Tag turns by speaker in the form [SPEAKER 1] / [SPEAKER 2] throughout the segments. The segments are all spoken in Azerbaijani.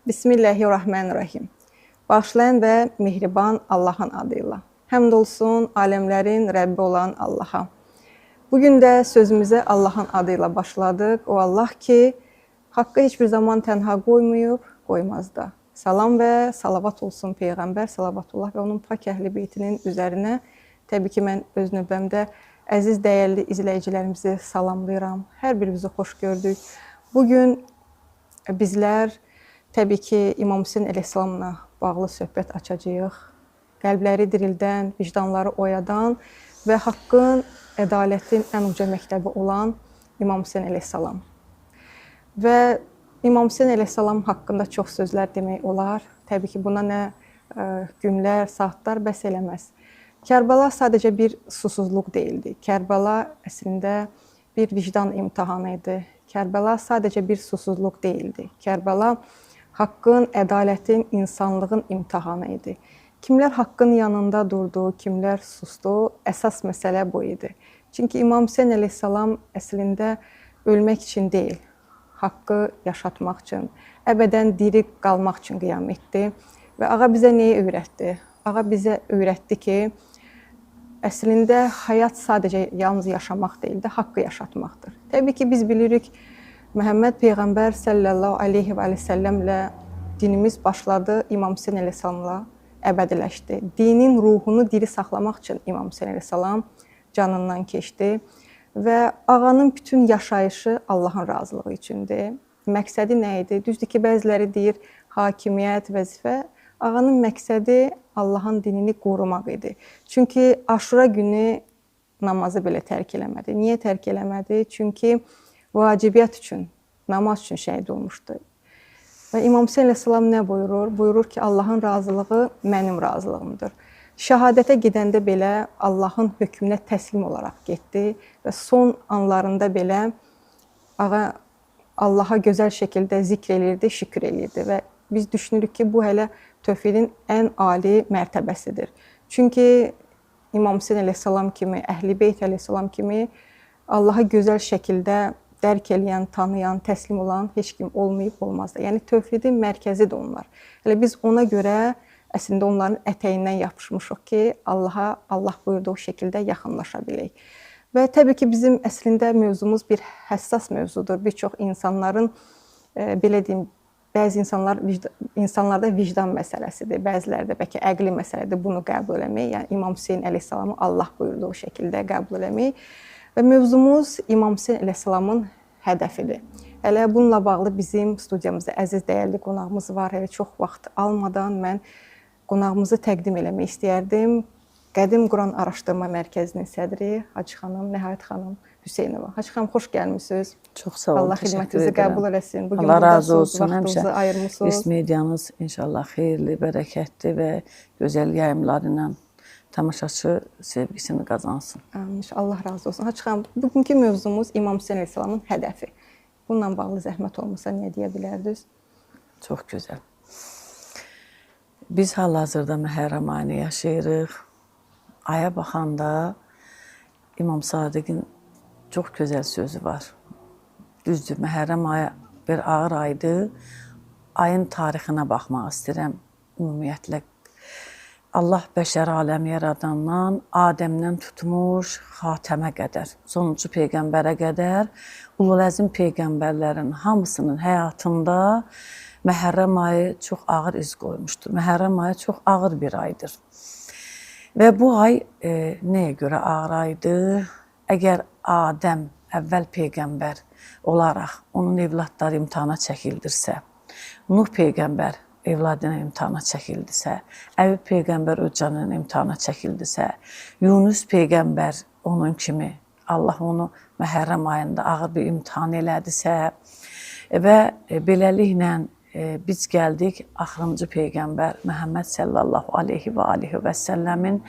[SPEAKER 1] Bismillahirrahmanirrahim. Bağışlayan və mehriban Allahın adıyla. Həmd olsun aləmlərin Rəbbi olan Allaha. Bugün də sözümüzə Allahın adıyla başladıq. O Allah ki, haqqı heç bir zaman tənha qoymayıb, qoymaz da. Salam və salavat olsun Peyğəmbər, salavatullah və onun pak əhli beytinin üzərinə. Təbii ki, mən öz növbəmdə əziz, dəyərli izləyicilərimizi salamlayıram. Hər birimizi xoş gördük. Bugün bizlər təbii ki, İmam Hüseyn əleyhissalamla bağlı söhbət açacağıq. Qəlbləri dirildən, vicdanları oyadan və haqqın, ədalətin ən uca məktəbi olan İmam Hüseyn əleyhissalam. Və İmam Hüseyn əleyhissalam haqqında çox sözlər demək olar. Təbii ki, buna nə günlər, saatlar bəs eləməz. Kərbəla sadəcə bir susuzluq deyildi. Kərbəla əslində bir vicdan imtahanı idi. Kərbəla sadəcə bir susuzluq deyildi. Kərbəla haqqın, ədalətin, insanlığın imtahanı idi. Kimlər haqqın yanında durdu, kimlər sustu, əsas məsələ bu idi. Çünki İmam Hüseyn əleyhissalam əslində ölmək üçün deyil, haqqı yaşatmaq üçün, əbədən diri qalmaq üçün qiyam etdi. Və ağa bizə nəyi öyrətdi? Ağa bizə öyrətdi ki, əslində həyat sadəcə yalnız yaşamaq deyil də, haqqı yaşatmaqdır. Təbii ki, biz bilirik, Məhəmməd Peyğəmbər sallallahu aleyhi və səlləmlə dinimiz başladı, İmam Hüseyn əleyhissalamla əbədiləşdi. Dinin ruhunu diri saxlamaq üçün İmam Hüseyn əleyhissalam canından keçdi. Və ağanın bütün yaşayışı Allahın razılığı üçündür. Məqsədi nə idi? Düzdür ki, bəziləri deyir, hakimiyyət, vəzifə. Ağanın məqsədi Allahın dinini qorumaq idi. Çünki Aşura günü namazı belə tərk eləmədi. Niyə tərk eləmədi? Çünki vacibiyyət üçün, namaz üçün şəhid olmuşdu. Və İmam Hüseyn əleyhissalam nə buyurur? Buyurur ki, Allahın razılığı mənim razılığımdır. Şəhadətə gedəndə belə Allahın hökmünə təslim olaraq getdi və son anlarında belə ağa Allaha gözəl şəkildə zikr elirdi, şükür elirdi və biz düşünürük ki, bu hələ tövhidin ən ali mərtəbəsidir. Çünki İmam Hüseyn əleyhissalam kimi, Əhl-i Beyt əleyhissalam kimi Allaha gözəl şəkildə dərk eləyən, tanıyan, təslim olan heç kim olmayıb, olmaz da. Yəni tövhidin mərkəzidir onlar. Hələ biz ona görə əslində onların ətəyindən yapışmışıq ki, Allaha Allah buyurduğu şəkildə yaxınlaşa bilək. Və təbii ki, bizim əslində mövzumuz bir həssas mövzudur. Bir çox insanların, belə deyim, bəzi insanlarda vicdan məsələsidir, bəzilərdə bəlkə əqli məsələdir bunu qəbul eləmək, yəni İmam Hüseyn əleyhissalamı Allah buyurduğu şəkildə qəbul eləmək. Və mövzumuz İmam Hüseyn əleyhissalamın hədəfidir. Hələ bununla bağlı bizim studiyamızda əziz, dəyərli qonağımız var. Hələ çox vaxt almadan mən qonağımızı təqdim eləmək istəyərdim. Qədim Quran Araşdırma Mərkəzinin sədri Hacı xanım, Nəhayət xanım Hüseynova. Hacı xanım, xoş gəlmisiniz.
[SPEAKER 2] Çox sağ olun,
[SPEAKER 1] Allah xidmətinizi qəbul eləsin.
[SPEAKER 2] Allah razı olsun,
[SPEAKER 1] vaxtınızı ayırmısınız.
[SPEAKER 2] İS medianız inşallah xeyirli, bərəkətli və gözəl yayımları ilə tamaşaçı sevgisini qazansın.
[SPEAKER 1] Allah razı olsun. Hacı xanım, bugünkü mövzumuz İmam Hüseyn əleyhissalamın hədəfi. Bununla bağlı zəhmət olmasa nə deyə bilərdiniz?
[SPEAKER 2] Çox gözəl. Biz hal-hazırda Məhərrəm ayını yaşayırıq. Aya baxanda İmam Sadiqin çox gözəl sözü var. Düzdür, Məhərrəm ayı bir ağır aydır. Ayın tarixinə baxmaq istəyirəm ümumiyyətlə. Allah bəşər aləmi yaradandan, Adəmdən tutmuş xatəmə qədər, sonuncu Peyğəmbərə qədər, Ululəzim Peyğəmbərlərin hamısının həyatında Məhərrəm ayı çox ağır iz qoymuşdur. Məhərrəm ayı çox ağır bir aydır. Və bu ay nəyə görə ağır aydır? Əgər Adəm əvvəl Peyğəmbər olaraq onun evladları imtihana çəkildirsə, Nuh Peyğəmbər evladına imtihana çəkildisə, Əyyub Peyğəmbər öz canına imtihana çəkildisə, Yunus Peyğəmbər onun kimi Allah onu Məhərrəm ayında ağır bir imtihan elədisə və beləliklə biz gəldik axırıncı Peyğəmbər Məhəmməd sallallahu aleyhi və səlləmin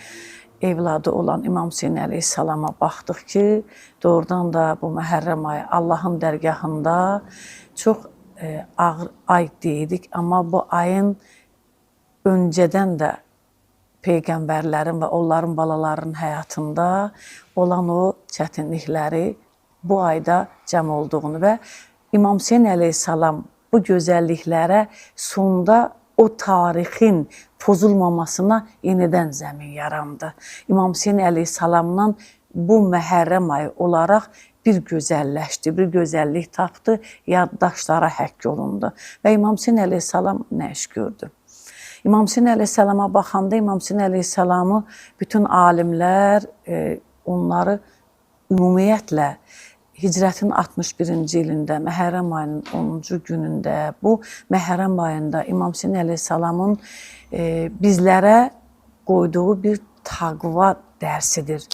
[SPEAKER 2] evladı olan İmam Hüseyn əleyhissalama baxdıq ki, doğrudan da bu Məhərrəm ayı Allahın dərgahında çox ağır ay deyirik, amma bu ayın öncədən də Peyğəmbərlərin və onların balalarının həyatında olan o çətinlikləri bu ayda cəm olduğunu və İmam Hüseyn əleyhissalam bu gözəlliklərə sonda o tarixin pozulmamasına yenidən zəmin yarandı. İmam Hüseyin əleyhissalamdan bu Məhərrəm ayı olaraq bir gözəlləşdi, bir gözəllik tapdı, yaddaşlara həkk olundu. Və İmam Hüseyin əleyhissalam nə iş gördü? İmam Hüseyin əleyhissalama baxanda İmam Hüseyin əleyhissalamı bütün alimlər onları ümumiyyətlə Hicrətin 61-ci ilində, Məhərrəm ayının 10-cu günündə, bu Məhərrəm ayında İmam Hüseyin əleyhissalamın bizlərə qoyduğu bir taqva dərsidir.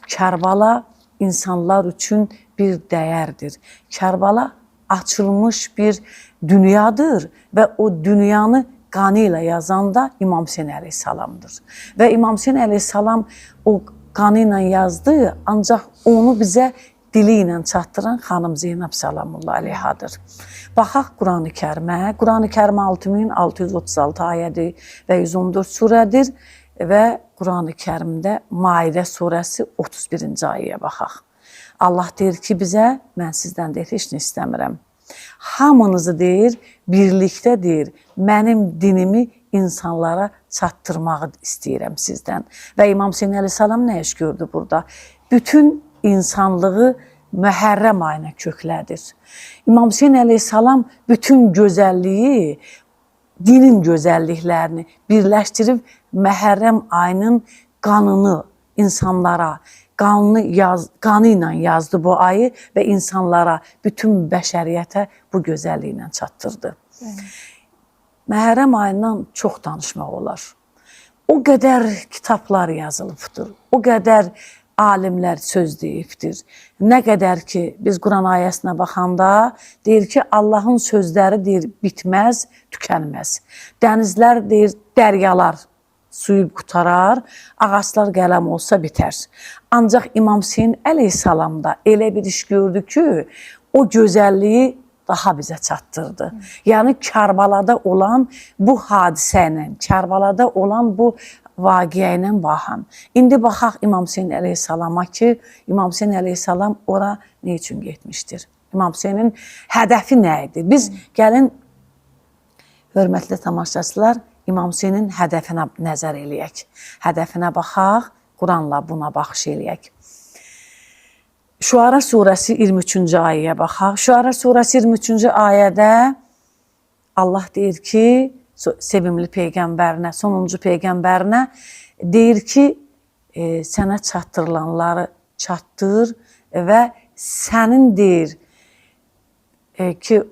[SPEAKER 2] Kərbala insanlar üçün bir dəyərdir. Kərbala açılmış bir dünyadır və o dünyanı qanı ilə yazanda İmam Hüseyin əleyhissalamdır. Və İmam Hüseyin əleyhissalam o qanı ilə yazdı, ancaq onu bizə dili ilə çatdıran xanım Zeynəb Salamullah əleyhadır. Baxaq Qurani Kərimə. Qurani Kərim 6636 ayədir və 114 surədir və Qurani Kərimdə Maidə surəsi 31-ci ayəyə baxaq. Allah deyir ki bizə, mən sizdən deyir, heç nə istəmirəm. Hamınızı deyir, birlikdə deyir, mənim dinimi insanlara çatdırmağı istəyirəm sizdən. Və İmam Hüseyin əleyhissalam nə iş gördü burada? Bütün insanlığı Məhərrəm ayına köklədir. İmam Hüseyin əleyhissalam bütün gözəlliyi, dinin gözəlliklərini birləşdirib Məhərrəm ayının qanını insanlara, qanı ilə yazdı bu ayı və insanlara, bütün bəşəriyyətə bu gözəlliklə çatdırdı. Məhərrəm ayından çox danışmaq olar. O qədər kitablar yazılıbdır, o qədər alimlər söz deyibdir. Nə qədər ki, biz Quran ayəsinə baxanda deyir ki, Allahın sözləri deyir, bitməz, tükənməz. Dənizlər deyir, dəryalar suyu qutarar, ağaclar qələm olsa bitər. Ancaq İmam Hüseyin əleyhissalamda elə bir iş gördü ki, o gözəlliyi daha bizə çatdırdı. Yəni, Kərbalada olan bu hadisə ilə, Kərbalada olan bu vaqiə ilə baxan. İndi baxaq İmam Hüseyin əleyhissalama ki, İmam Hüseyin əleyhissalam ora nə üçün getmişdir? İmam Hüseynin hədəfi nə idi? Biz gəlin, hörmətli tamaşaçılar, İmam Hüseynin hədəfinə nəzər eləyək. Hədəfinə baxaq, Quranla buna baxış eləyək. Şuara surəsi 23-cü ayəyə baxaq. Şuara surəsi 23-cü ayədə Allah deyir ki, sevimli peyğəmbərinə, sonuncu peyğəmbərinə deyir ki, sənə çatdırılanları çatdır və sənin deyir ki,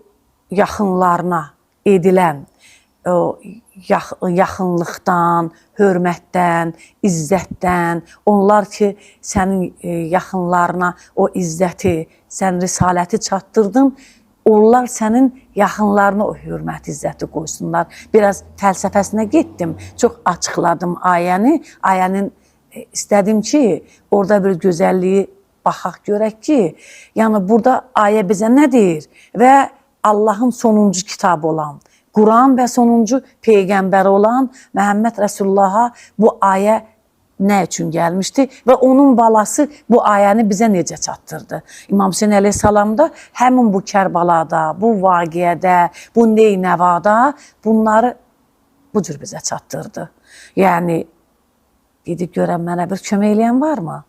[SPEAKER 2] yaxınlarına edilən yaxınlıqdan, hörmətdən, izzətdən, onlar ki, sənin yaxınlarına o izzəti, sən risaləti çatdırdın, onlar sənin yaxınlarına o hörmət, izzəti qoysunlar. Biraz fəlsəfəsinə getdim, çox açıqladım ayəni. Ayənin istədim ki, orada bir gözəlliyi baxaq görək ki, yəni burada ayə bizə nə deyir? Və Allahın sonuncu kitabı olan, Quran və sonuncu peyğəmbər olan Məhəmməd Rəsulullaha bu ayə nə üçün gəlmişdi və onun balası bu ayəni bizə necə çatdırdı? İmam Hüseyin əleyhissalamda həmin bu Kərbalada, bu vaqiədə, bu Neynəvada bunları bu cür bizə çatdırdı. Yəni, gedib görən mənə bir kömək eləyən varmı?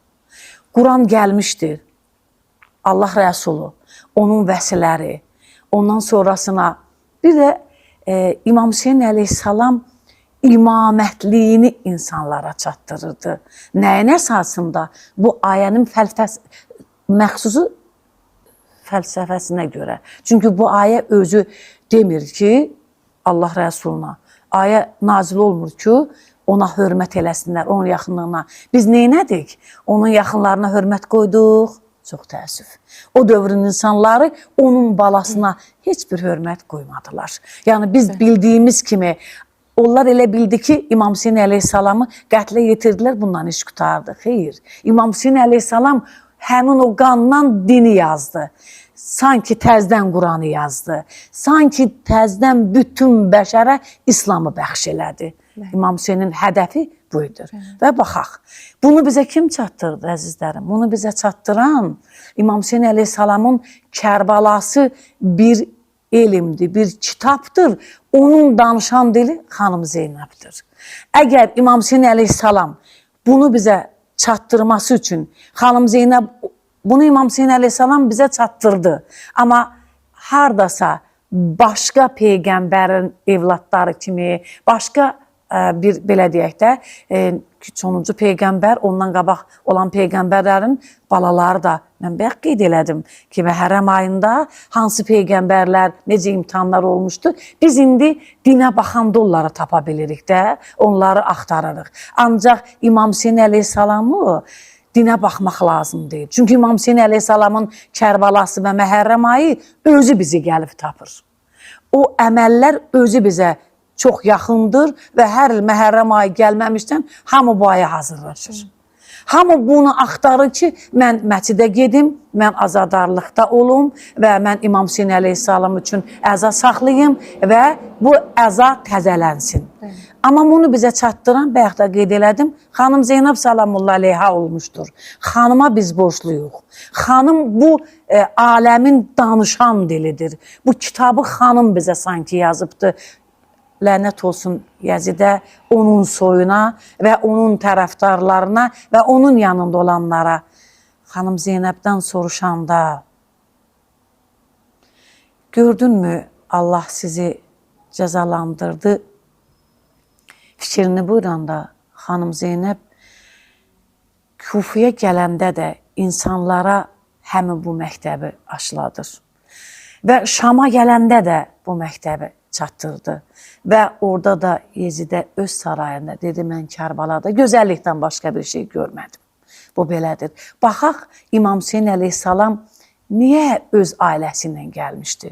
[SPEAKER 2] Quran gəlmişdir, Allah Rəsulu, onun vəsiləri, ondan sonrasına bir də İmam Hüseyin əleyhissalam imamətliyini insanlara çatdırırdı. Nəyin əsasında? Bu ayənin məxsusu fəlsəfəsinə görə. Çünki bu ayə özü demir ki, Allah Rəsuluna. Ayə nazil olmur ki, ona hörmət eləsinlər, onun yaxınlığına. Biz neynədik? Onun yaxınlarına hörmət qoyduq. Çox təəssüf. O dövrün insanları onun balasına heç bir hörmət qoymadılar. Yəni biz bildiyimiz kimi, onlar elə bildi ki, İmam Hüseyin əleyhissalamı qətlə yetirdilər, bundan iş qutardı. Xeyr. İmam Hüseyin əleyhissalam həmin o qandan dini yazdı. Sanki təzdən Quranı yazdı. Sanki təzdən bütün bəşərə İslamı bəxş elədi. İmam Hüseynin hədəfi buydur. Və baxaq, bunu bizə kim çatdırdı, əzizlərim? Bunu bizə çatdıran İmam Hüseyin əleyhissalamın Kərbalası bir elmdir, bir kitabdır. Onun danışan dili xanım Zeynəbdir. Əgər İmam Hüseyin əleyhissalam bunu bizə çatdırması üçün xanım Zeynəb bunu İmam Hüseyin əleyhissalam bizə çatdırdı. Amma hardasa başqa peyğəmbərin evlatları kimi, başqa bir belə deyək də sonuncu peyğəmbər, ondan qabaq olan peyğəmbərlərin balaları da mən bayaq qeyd elədim ki, Məhərrəm ayında hansı peyğəmbərlər, necə imtihanlar olmuşdu. Biz indi dinə baxanda onları tapa bilirik də, onları axtarırıq. Ancaq İmam Hüseyin əleyhissalamı dinə baxmaq lazım deyil. Çünki İmam Hüseyin əleyhissalamın Kərbalası və Məhərrəm ayı özü bizi gəlib tapır. O əməllər özü bizə çox yaxındır və hər il Məhərrəm ayı gəlməmişdən hamı bu aya hazırlaşır. Hamı bunu axtarır ki, mən məscidə gedim, mən azadarlıqda olum və mən İmam Hüseyin əleyhissalam üçün əza saxlayım və bu əza təzələnsin. Amma bunu bizə çatdıran, bayaq da qeyd elədim, xanım Zeynəb salamullah əleyhə olmuşdur. Xanıma biz borcluyuq. Xanım bu aləmin danışan dilidir. Bu kitabı xanım bizə sanki yazıbdır. Lənət olsun Yəzidə, onun soyuna və onun tərəfdarlarına və onun yanında olanlara. Xanım Zeynəbdən soruşanda, gördünmü Allah sizi cəzalandırdı? Fikrini buyuranda xanım Zeynəb Kufaya gələndə də insanlara həmin bu məktəbi aşıladır. Və Şama gələndə də bu məktəbi çatdırdı. Və orada da Yezidə öz sarayında, dedi mən Kərbalada gözəllikdən başqa bir şey görmədim. Bu belədir. Baxaq, İmam Hüseyin əleyhissalam niyə öz ailəsi ilə gəlmişdi?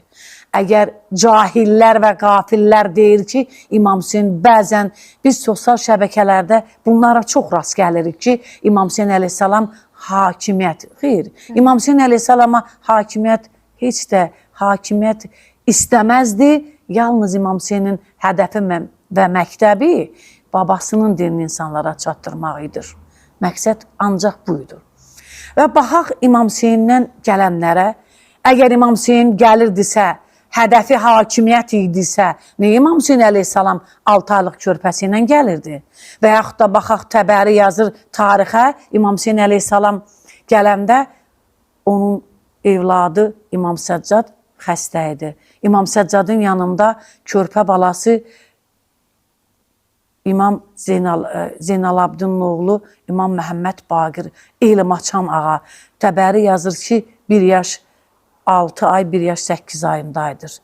[SPEAKER 2] Əgər cahillər və qafillər deyir ki, İmam Hüseyin bəzən biz sosial şəbəkələrdə bunlara çox rast gəlirik ki, İmam Hüseyin əleyhissalam hakimiyyət. Xeyr, İmam Hüseyin əleyhissalama hakimiyyət heç də hakimiyyət istəməzdi. Yalnız İmam Hüseynin hədəfi və məktəbi babasının dinini insanlara çatdırmaq idir. Məqsəd ancaq buydu. Və baxaq İmam Hüseyndən gələnlərə, əgər İmam Hüseyin gəlirdisə, hədəfi hakimiyyət idisə, nə İmam Hüseyin əleyhissalam 6 aylıq körpəsi ilə gəlirdi? Və yaxud da baxaq Təbəri yazır tarixə, İmam Hüseyin əleyhissalam gələndə onun evladı İmam Səccad xəstə idi. İmam Səccadın yanında körpə balası İmam Zeynalabdinin oğlu İmam Məhəmməd Baqir, elm açan ağa. Təbəri yazır ki, 1 yaş 6 ay, 1 yaş 8 ayındaydır.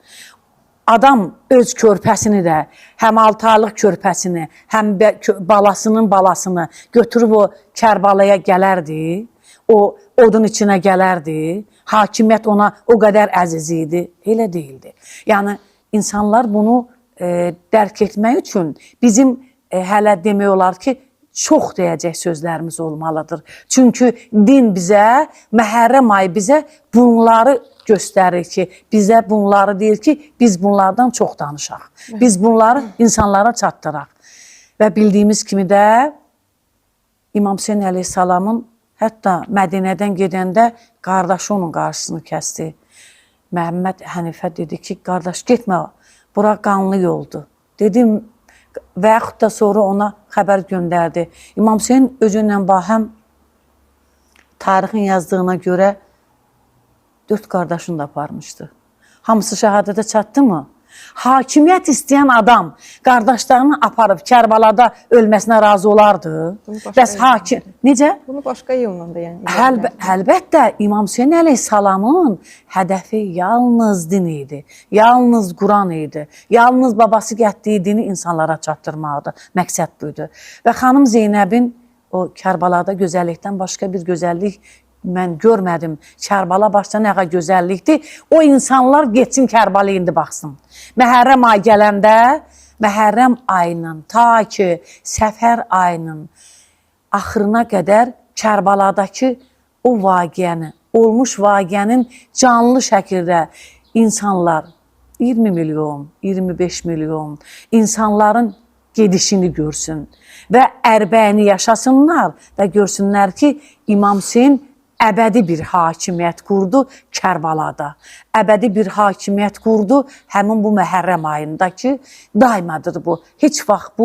[SPEAKER 2] Adam öz körpəsini də, həm 6 aylıq körpəsini, həm balasının balasını götürüb o Kərbalaya gələrdi. O odun içinə gələrdi. Hakimiyyət ona o qədər əziz idi. Elə deyildi. Yəni, insanlar bunu dərk etmək üçün bizim hələ demək olar ki, çox deyəcək sözlərimiz olmalıdır. Çünki din bizə, Məhərrəm ayı bizə bunları göstərir ki, bizə bunları deyir ki, biz bunlardan çox danışaq. Biz bunları insanlara çatdıraq. Və bildiyimiz kimi də İmam Hüseyin əleyhissalamın hətta Mədinədən gedəndə qardaşı onun qarşısını kəsdi. Məhəmməd Hənifə dedi ki, qardaş getmə, bura qanlı yoldur. Dedim və yaxud da sonra ona xəbər göndərdi. İmam Hüseyin özündən bahəm tarixin yazdığına görə 4 qardaşını da aparmışdı. Hamısı şəhadətə çatdı mı? Hakimiyyət istəyən adam qardaşlarını aparıb Kərbalada ölməsinə razı olardı. Bəs hakim... Necə?
[SPEAKER 1] Bunu başqa yolla da yəni.
[SPEAKER 2] Əlbəttə, İmam Hüseyin əleyhissalamın hədəfi yalnız din idi. Yalnız Quran idi. Yalnız babası gətdiyi dini insanlara çatdırmaqdı. Məqsəd buydu. Və xanım Zeynəbin o Kərbalada gözəllikdən başqa bir gözəllik mən görmədim. Kərbala başda nə qədər gözəllikdir. O insanlar getsin Kərbalaya indi baxsın. Məhərrəm ayı gələndə, Məhərrəm ayının ta ki Səfər ayının axırına qədər Kərbaladakı o vaqiəni, olmuş vaqiənin canlı şəkildə insanlar 20 milyon, 25 milyon insanların gedişini görsün və ərbəyini yaşasınlar və görsünlər ki, İmam Hüseyin əbədi bir hakimiyyət qurdu Kərbalada. Əbədi bir hakimiyyət qurdu həmin bu Məhərrəm ayında ki, daimadır bu. Heç vaxt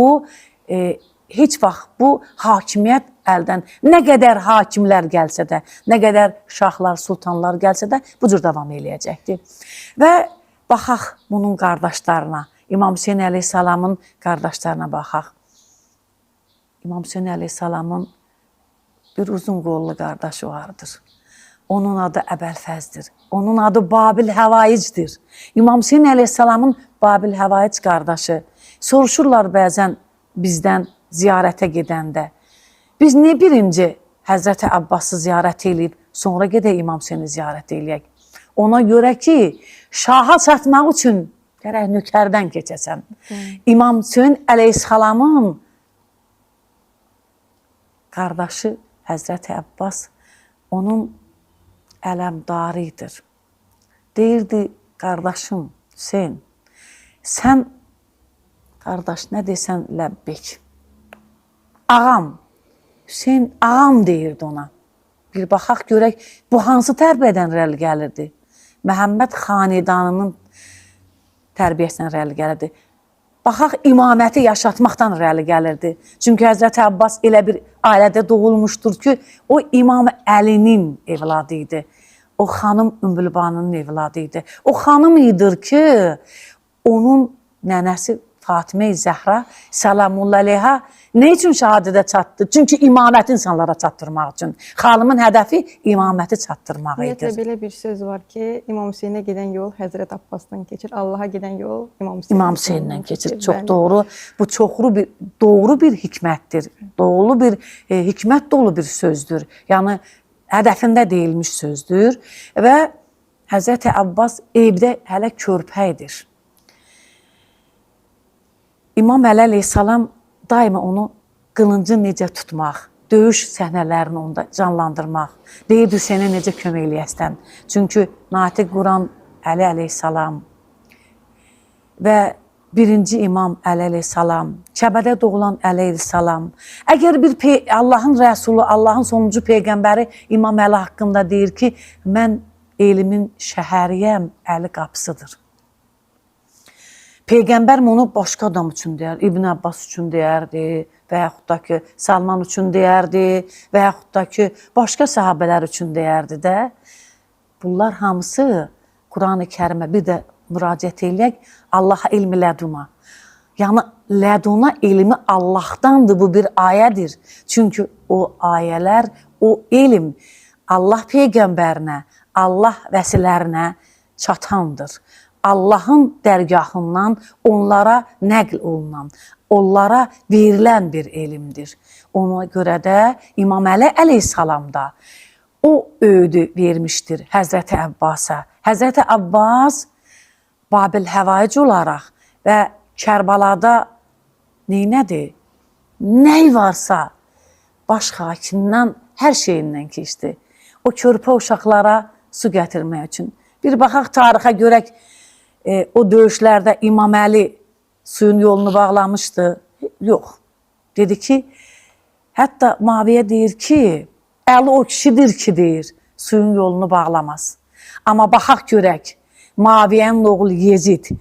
[SPEAKER 2] bu hakimiyyət əldən nə qədər hakimlər gəlsə də, nə qədər şahlar, sultanlar gəlsə də bu cür davam eləyəcəkdir. Və baxaq bunun qardaşlarına, İmam Hüseyin əleyhissalamın qardaşlarına baxaq. İmam Hüseyin əleyhissalamın bir uzun qollu qardaşı vardır. Onun adı Əbəlfəzdir. Onun adı Babil Həvaicdir. İmam Hüseyin əleyhissalamın Babil Həvaic qardaşı. Soruşurlar bəzən bizdən ziyarətə gedəndə. Biz nə birinci Həzrəti Abbası ziyarət edib, sonra gedək İmam Hüseyni ziyarət edək. Ona görə ki, şaha çatmaq üçün gərək nökərdən keçəsən. İmam Hüseyin əleyhissalamın qardaşı Həzrəti Abbas onun ələmdarıdır. Deyirdi, qardaşım Hüseyin, sən qardaş nə desən ləbbek. Ağam, Hüseyin ağam deyirdi ona. Bir baxaq görək, bu hansı tərbiyədən rəl gəlirdi? Məhəmməd xanidanının tərbiyəsindən rəli gəlirdi. Baxaq, imaməti yaşatmaqdan rəli gəlirdi. Çünki Həzrəti Abbas elə bir ailədə doğulmuşdur ki, o İmam Əlinin evladı idi. O xanım Ümbülbanının evladı idi. O xanım idir ki, onun nənəsi Fatimə-i Zəhra Səlamullah əleyhə nə üçün şəhadətə çatdı? Çünki imaməti insanlara çatdırmaq üçün. Xanımın hədəfi imaməti çatdırmaq idi.
[SPEAKER 1] Ümumiyyətlə belə bir söz var ki, İmam Hüseynə gedən yol Həzrət Abbasdan keçir, Allaha gedən yol İmam
[SPEAKER 2] Hüseyndən keçir. Çox doğru. Bu doğru bir hikmətdir. Doğru bir hikmət dolu bir sözdür. Yəni hədəfində deyilmiş sözdür və Həzrəti Abbas evdə hələ körpəydir. İmam Əli əleyhissalam daima onu qılıncı necə tutmaq, döyüş səhnələrini onda canlandırmaq, deyirdi Hüseynə necə kömək eləyəsən. Çünki Natiq Quran Əli əleyhissalam və birinci İmam Əli əleyhissalam, Kəbədə doğulan Əli əleyhissalam. Əgər bir Allahın rəsulu, Allahın sonuncu peyğəmbəri İmam Əli haqqında deyir ki, mən elimin şəhəriyəm, Əli qapısıdır. Peyğəmbər onu başqa adam üçün deyər, İbn Abbas üçün deyərdi və yaxud da ki, Salman üçün deyərdi və yaxud da ki, başqa sahabələr üçün deyərdi də. Bunlar hamısı Quran-ı Kərimə bir də müraciət eləyək, Allaha ilmi ləduna. Yəni, ləduna ilmi Allahdandır, bu bir ayədir. Çünki o ayələr, o elm Allah Peyğəmbərinə, Allah vəsilərinə çatandır. Allahın dərgahından onlara nəql olunan, onlara verilən bir elmdir. Ona görə də İmam Əli əleyhissalam da o öğüdü vermişdir Həzrəti Abbasa. Həzrəti Abbas Babil Həvaic olaraq və Kərbalada neynədir? Nəy varsa baş hakimdən hər şeyindən keçdi. O körpə uşaqlara su gətirmək üçün. Bir baxaq tarixə görək, o döyüşlərdə İmam Əli suyun yolunu bağlamışdı. Yox. Dedi ki, hətta Muaviyə deyir ki, Əli o kişidir ki, deyir, suyun yolunu bağlamaz. Amma baxaq görək, Muaviyənin oğlu Yezid,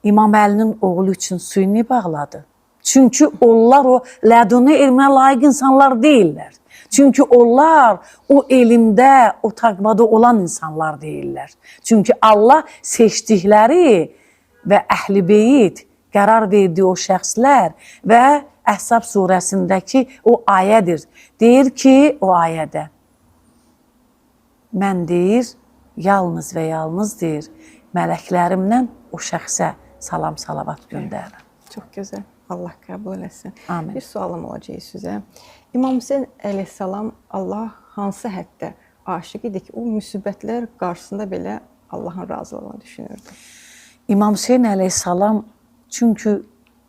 [SPEAKER 2] İmam Əlinin oğlu üçün suyunu bağladı. Çünki onlar o ləduni elminə layiq insanlar deyirlər. Çünki onlar o elmdə, o təqvada olan insanlar deyirlər. Çünki Allah seçdikləri və Əhl-i Beyt qərar verdiyi o şəxslər və Əhzab surəsindəki o ayədir. Deyir ki, o ayədə mən deyir, yalnız və yalnız deyir, mələklərimdən o şəxsə salam salavat göndərirəm.
[SPEAKER 1] Çox gözəl. Allah qəbul eləsin.
[SPEAKER 2] Amin.
[SPEAKER 1] Bir sualım olacaq sizə. İmam Hüseyin əleyhissalam Allah hansı həddə aşiq idi ki, o müsibətlər qarşısında belə Allahın razılığını düşünürdü?
[SPEAKER 2] İmam Hüseyin əleyhissalam, çünki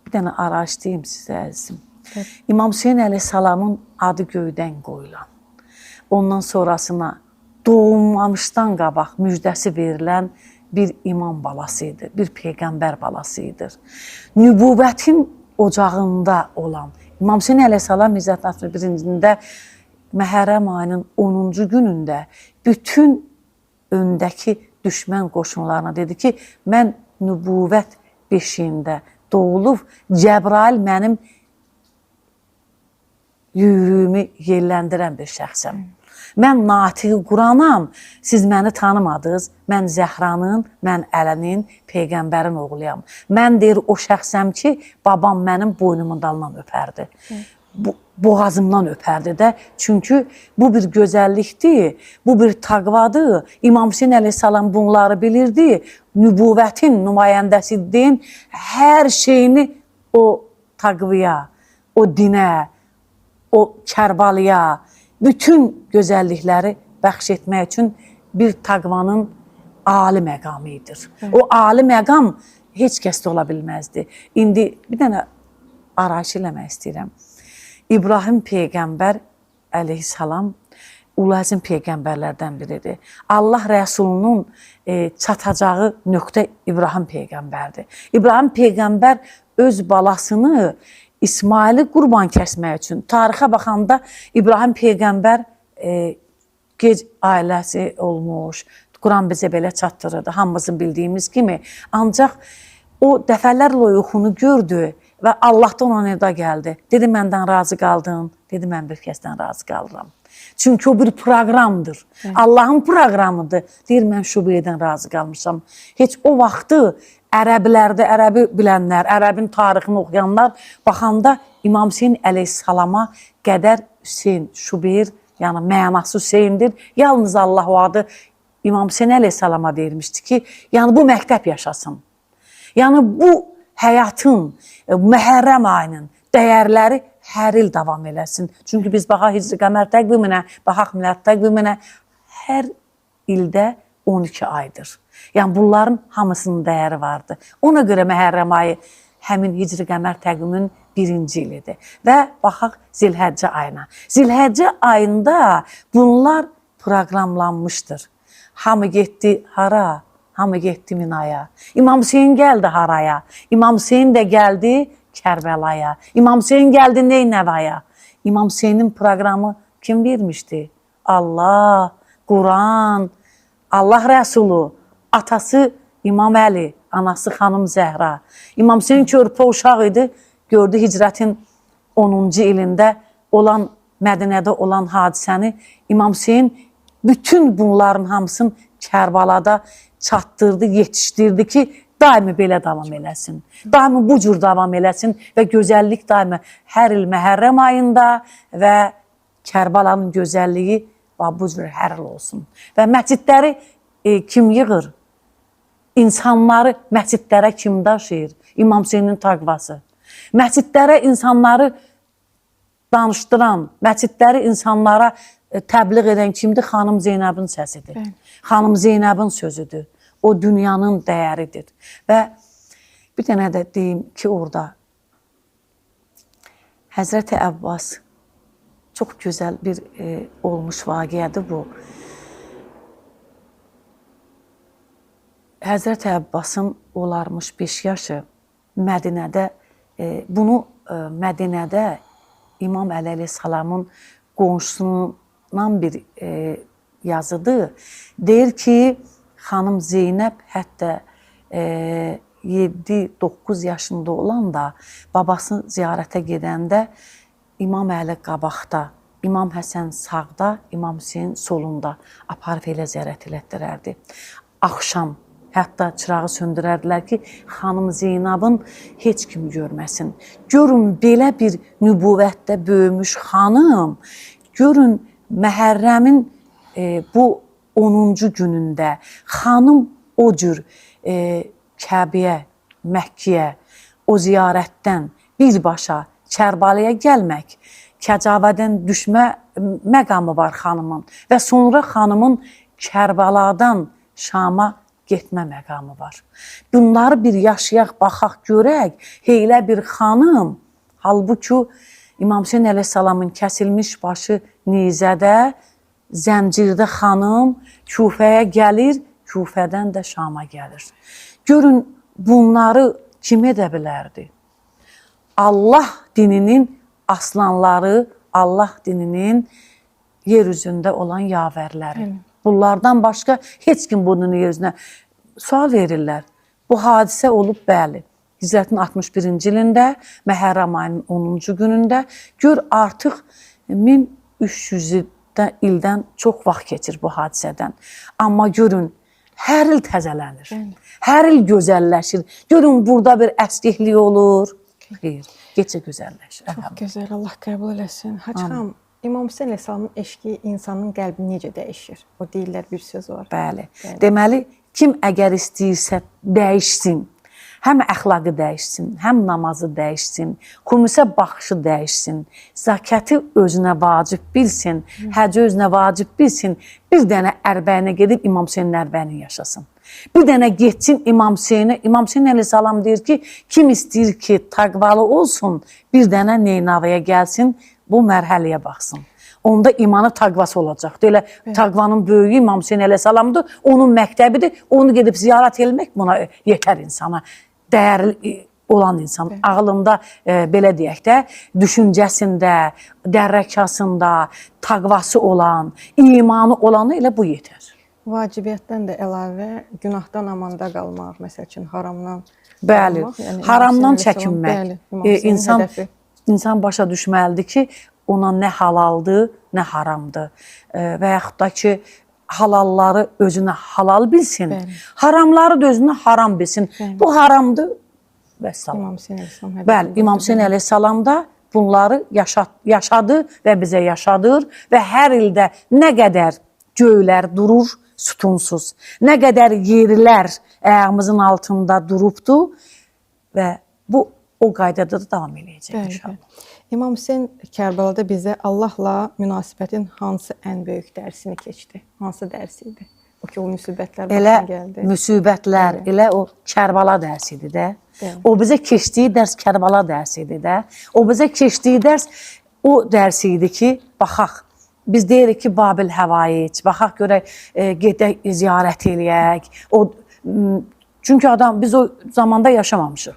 [SPEAKER 2] bir dənə araşdırayım sizə əzizim. Evet. İmam Hüseyin əleyhissalamın adı göydən qoyulan, ondan sonrasına doğulmamışdan qabaq müjdəsi verilən bir imam balası idi, bir peyğəmbər balası idi. Nübüvvətin ocağında olan İmam Hüseyin əleyhissalam İzzət 61-cində Məhərrəm ayının 10-cu günündə bütün öndəki düşmən qoşunlarına dedi ki, mən nübüvvət beşiyində doğulub, Cəbrail mənim yürüyümü yelləndirən bir şəxsəm. Mən natiqi Quranam, siz məni tanımadınız, mən Zəhranın, mən Əlinin, Peyğəmbərin oğluyam. Mən deyir o şəxsəm ki, babam mənim boynumun dalından öpərdi. Boğazımdan öpərdi də. Çünki bu bir gözəllikdir, bu bir taqvadır. İmam Hüseyin əleyhissalam bunları bilirdi. Nübüvvətin nümayəndəsidir. Hər şeyini o taqvaya, o dinə, o Kərbalıya, bütün gözəllikləri bəxş etmək üçün bir taqvanın ali məqamıdır. O ali məqam heç kəsdə ola bilməzdi. İndi bir dənə arayış eləmək istəyirəm. İbrahim Peyğəmbər əleyhissalam ulazim peyğəmbərlərdən biridir. Allah Rəsulunun çatacağı nöqtə İbrahim Peyğəmbərdir. İbrahim Peyğəmbər öz balasını İsmaili qurban kəsmək üçün tarixə baxanda İbrahim Peyğəmbər gec ailəsi olmuş, Quran bizə belə çatdırırdı, hamımızın bildiyimiz kimi. Ancaq o dəfələrlə yuxunu gördü və Allahdan ona nida gəldi. Dedi, məndən razı qaldın, dedi, mən bir kəsdən razı qalıram. Çünki o bir proqramdır, Allahın proqramıdır. Deyir, mən Şubeydən razı qalmışam. Heç o vaxtı ərəblərdə, ərəbi bilənlər, ərəbin tarixini oxuyanlar baxanda İmam Hüseyin əleyhissalama qədər Hüseyin, Şubeyr, yəni mənası Hüseyindir. Yalnız Allah o adı İmam Hüseyin əleyhissalama vermişdi ki, yəni bu məktəb yaşasın. Yəni bu həyatın, Məhərrəm ayının dəyərləri hər il davam eləsin. Çünki biz baxaq Hicri qəmər təqviminə, baxaq milad təqviminə, hər ildə 12 aydır. Yəni bunların hamısının dəyəri vardır. Ona görə Məhərrəm ayı həmin Hicri qəmər təqviminin 1-ci ilidir. Və baxaq Zilhəccə ayına. Zilhəccə ayında bunlar proqramlanmışdır. Hamı getdi hara? Hamı getdi Minaya. İmam Hüseyin gəldi haraya? İmam Hüseyin də gəldi Kərbəlaya. İmam Hüseyin gəldi Neynəvaya. İmam Hüseyinin proqramı kim vermişdi? Allah, Quran, Allah Rəsulu, atası İmam Əli, anası xanım Zəhra. İmam Hüseyin körpə uşaq idi, gördü hicrətin 10-cu ilində olan, Mədinədə olan hadisəni. İmam Hüseyin bütün bunların hamısını Kərbalada çatdırdı, yetişdirdi ki, daimi belə davam eləsin. Daimi bu cür davam eləsin və gözəllik daimi hər il Məhərrəm ayında və Kərbalanın gözəlliyi bu cür hər il olsun. Və məscidləri kim yığır? İnsanları məscidlərə kim daşıyır? İmam Hüseynin taqvası. Məscidlərə insanları danışdıran, məscidləri insanlara təbliğ edən kimdir? Xanım Zeynəbin səsidir. Xanım Zeynəbin sözüdür. O dünyanın dəyəridir. Və bir dənə də deyim ki, orada Həzrəti Əbbas çox gözəl bir olmuş vaqiədir bu. Həzrəti Əbbasın olarmış 5 yaşı Mədinədə, bunu Mədinədə İmam Əli əleyhissalamın qonşusundan bir yazıdır. Deyir ki, xanım Zeynəb hətta 7-9 yaşında olan da babasını ziyarətə gedəndə İmam Əli qabaqda, İmam Həsən sağda, İmam Hüseyin solunda aparıb elə ziyarət elətdirərdi. Axşam hətta çırağı söndürərdilər ki, xanım Zeynəbin heç kimi görməsin. Görün, belə bir nübüvvətdə böyümüş xanım, görün, Məhərrəmin bu 10-cu günündə xanım o cür Kəbəyə, Məkkiyə, o ziyarətdən birbaşa Kərbalaya gəlmək, Kəcavədən düşmə məqamı var xanımın və sonra xanımın Kərbaladan Şama getmə məqamı var. Bunları bir yaşayaq, baxaq, görək, elə bir xanım, halbuki İmam Hüseyin əleyhissalamın kəsilmiş başı nizədə, zəncirdə xanım Küfəyə gəlir, Küfədən də Şama gəlir. Görün, bunları kim edə bilərdi? Allah dininin aslanları, Allah dininin yer üzündə olan yavərləri.
[SPEAKER 1] Bəli.
[SPEAKER 2] Bunlardan başqa heç kim bunun yer üzünə sual verirlər. Bu hadisə olub, bəli. Hicrətin 61-ci ilində, Məhərrəm ayının 10-cu günündə gör artıq 1300 ildən çox vaxt keçir bu hadisədən. Amma görün, hər il təzələnir. Hər il gözəlləşir. Görün, burada bir əskiklik olur. Xeyr, gecə gözəlləşir.
[SPEAKER 1] Çox gözəl, Allah qəbul eləsin. Hacı xanım, İmam Hüseyn əleyhissalamın eşqi insanın qəlbini necə dəyişir? O deyirlər, bir söz var.
[SPEAKER 2] Bəli. Deməli, kim əgər istəyirsə dəyişsin, həm əxlaqı dəyişsin, həm namazı dəyişsin, xumusə baxışı dəyişsin, zakatı özünə vacib bilsin, həcci özünə vacib bilsin, bir dənə ərbəyinə gedib İmam Hüseynin ərbəyini yaşasın. Bir dənə getsin İmam Hüseynə. İmam Hüseyn əleyhissalam deyir ki, kim istəyir ki, taqvalı olsun, bir dənə Neynavaya gəlsin, bu mərhələyə baxsın. Onda imanı taqvası olacaqdır. Elə taqvanın böyüyü İmam Hüseyn əleyhissalamdır, onun məktəbidir. Onu gedib ziyarət etmək buna yetər insana. Dəyərli olan insan, ağlında belə deyək də, düşüncəsində, dərrəkasında, taqvası olan, imanı olanı elə bu yetər.
[SPEAKER 1] Vacibiyyətdən də əlavə günahdan amanda qalmaq, məsəl üçün haramdan
[SPEAKER 2] Bəli,
[SPEAKER 1] qalmaq. Yəni,
[SPEAKER 2] haramdan
[SPEAKER 1] İmam Hüseyn
[SPEAKER 2] çəkinmək.
[SPEAKER 1] əleyhissalam, bəli, İmam Hüseynin hədəfi.
[SPEAKER 2] İnsan başa düşməlidir ki, ona nə halaldır, nə haramdır. Və yaxud da ki, halalları özünə halal bilsin, haramları da özünə haram bilsin. Bu haramdır və salam.
[SPEAKER 1] İmam Hüseyn əleyhissalam hədəfi.
[SPEAKER 2] Bəli, İmam Hüseyn əleyhissalam da bunları yaşadı və bizə yaşadır və hər ildə nə qədər göylər durur sütunsuz, nə qədər yerlər ayağımızın altında durubdur və bu o qaydada da davam eləyəcək inşallah.
[SPEAKER 1] İmam Hüseyn Kərbəlada bizə Allahla münasibətin hansı ən böyük dərsini keçdi? Hansı dərsi idi? O ki, o müsibətlər başına gəldi.
[SPEAKER 2] Elə müsibətlər, elə o Kərbəla dərsidir də. O bizə keçdiyi dərs Kərbəla dərsidir də. O bizə keçdiyi dərs o dərs idi ki, baxaq, biz deyirik ki, Babil Həvaic, baxaq görək, gedək ziyarət eləyək. Çünki biz o zamanda yaşamamışıq.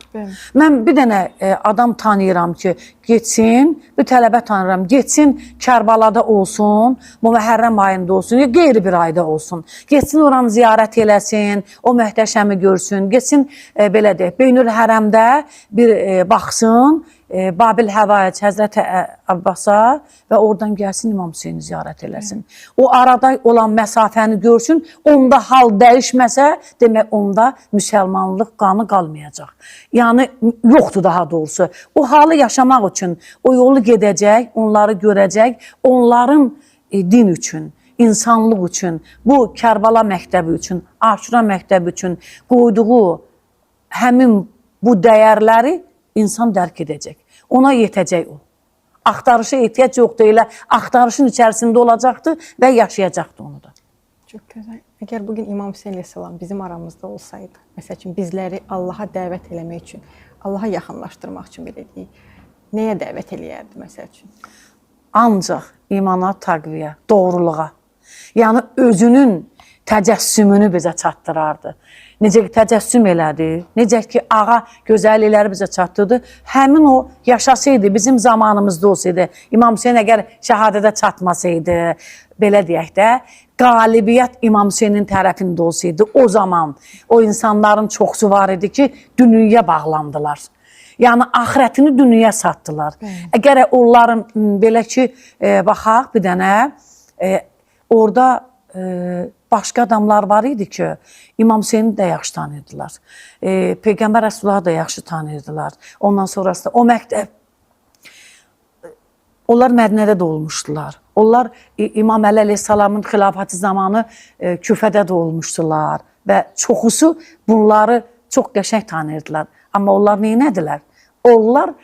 [SPEAKER 2] Mən bir dənə adam tanıyıram ki, getsin, bir tələbə tanıyıram, getsin Kərbalada olsun, bu Məhərrəm ayında olsun, ya qeyri bir ayda olsun. Getsin oranı ziyarət eləsin, o möhtəşəmi görsün, getsin, belə deyək, Beynül Hərəmdə bir baxsın, Babil Həvaic, Həzrəti Abbasa və oradan gəlsin İmam Hüseyni ziyarət eləsin. O arada olan məsafəni görsün, onda hal dəyişməsə, demək onda müsəlmanlıq qanı qalmayacaq. Yəni, yoxdur daha doğrusu. O halı yaşamaq üçün, o yolu gedəcək, onları görəcək, onların din üçün, insanlıq üçün, bu Kərbala məktəbi üçün, Aşura məktəbi üçün qoyduğu həmin bu dəyərləri insan dərk edəcək. Ona yetəcək o. Axtarışa ehtiyac yoxdur, elə axtarışın içərisində olacaqdır və yaşayacaqdır onu da.
[SPEAKER 1] Çox gözəl. Əgər bugün İmam Hüseyn əleyhissalam bizim aramızda olsaydı, məsəl üçün bizləri Allaha dəvət eləmək üçün, Allaha yaxınlaşdırmaq üçün belə deyək, nəyə dəvət eləyərdi məsəl üçün?
[SPEAKER 2] Ancaq imana, təqviyə, doğruluğa, yəni özünün təcəssümünü bizə çatdırardı. Necə ki, təcəssüm elədi, necə ki, ağa gözəllikləri bizə çatdırdı, həmin o yaşasaydı, bizim zamanımızda olsaydı, İmam Hüseyn əgər şəhadətə çatmasaydı, belə deyək də, qalibiyyət İmam Hüseynin tərəfində olsaydı, o zaman o insanların çoxsu var idi ki, dünyaya bağlandılar. Yəni, axirətini dünyaya satdılar. Əgər onların, belə ki, baxaq bir dənə, orada başqa adamlar var idi ki, İmam Hüseyni də yaxşı tanıyırdılar. Peyğəmbər Rəsulullah da yaxşı tanıyırdılar. Ondan sonrası da o məktəb, onlar Mədinədə də olmuşdular. Onlar İmam Əli əleyhissalamın xilafəti zamanı Küfədə də olmuşdular və çoxusu bunları çox qəşəng tanıyırdılar. Amma onlar neynədilər? Onlar